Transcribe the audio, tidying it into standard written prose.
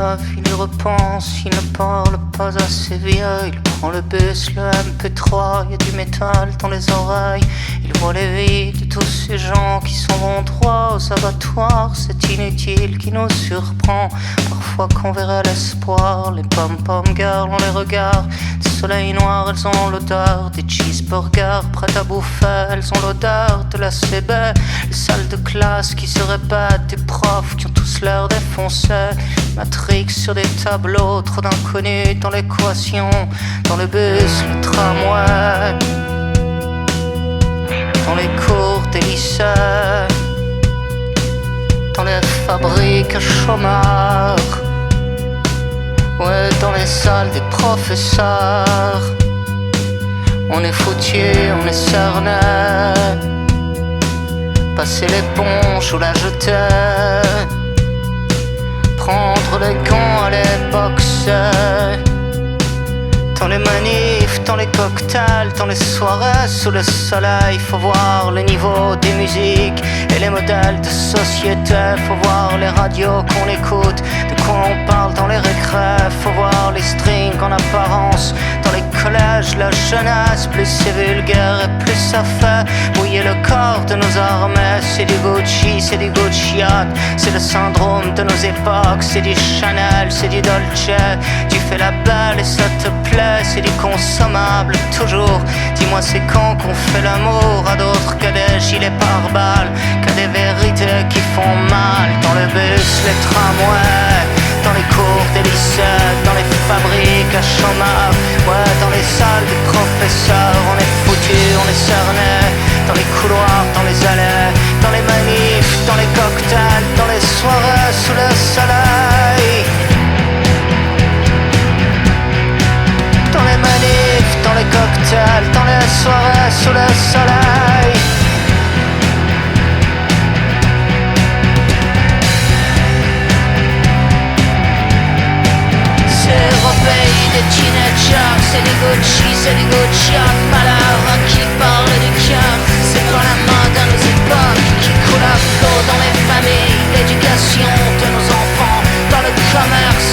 lave, il y repense, il ne parle pas assez vieux. Il prend le bus, le MP3, il y a du métal dans les oreilles. Il voit les vies de tous ces gens qui sont en droit aux abattoirs. C'est inutile qui nous surprend. Parfois qu'on verrait l'espoir, les pom-pom girls on les regarde. Des soleils noirs, elles ont l'odeur des cheeseburgers prêtes à bouffer. Elles ont l'odeur de la CB, les salles de classe qui se répètent, des profs qui ont tous l'air défoncés. Matrix sur des tableaux, trop d'inconnus dans l'équation. Dans le bus, le tramway, dans les cours des lycées, dans les fabriques à chômeurs, ouais, dans les salles des professeurs. On est foutu, on est cerné. Passer l'éponge ou la jeter, prendre les gants, aller boxer. Dans les manifs, dans les cocktails, dans les soirées sous le soleil, faut voir le niveau des musiques et les modèles de société. Faut voir les radios qu'on écoute, de quoi on parle dans les récrés. Faut voir les strings en apparence dans les collèges, la jeunesse. Plus c'est vulgaire et plus ça fait mouiller le corps de nos armées. C'est du Gucci, c'est du Gucciat, c'est le syndrome de nos époques. C'est du Chanel, c'est du Dolce. Tu fais la belle et ça te plaît. C'est du consommable toujours. Dis-moi c'est quand qu'on fait l'amour à d'autres que des gilets pare-balles, qu'à des vérités qui font mal. Dans le bus, les tramways, dans les cours des lycées, dans les fabriques à chômage, ouais, dans les salles des professeurs. On est foutus, on est cernés. Dans les couloirs, dans les allées, dans les manifs, dans les cocktails, dans les soirées sous le soleil. Dans les manifs, dans les cocktails, dans les soirées sous le soleil. C'est au pays des teenagers, c'est des Gucci, c'est des Gucci. Malheur qui parle du cœur, c'est pas la mode à nos époques qui coule à flot dans les familles. L'éducation de nos enfants, dans le commerce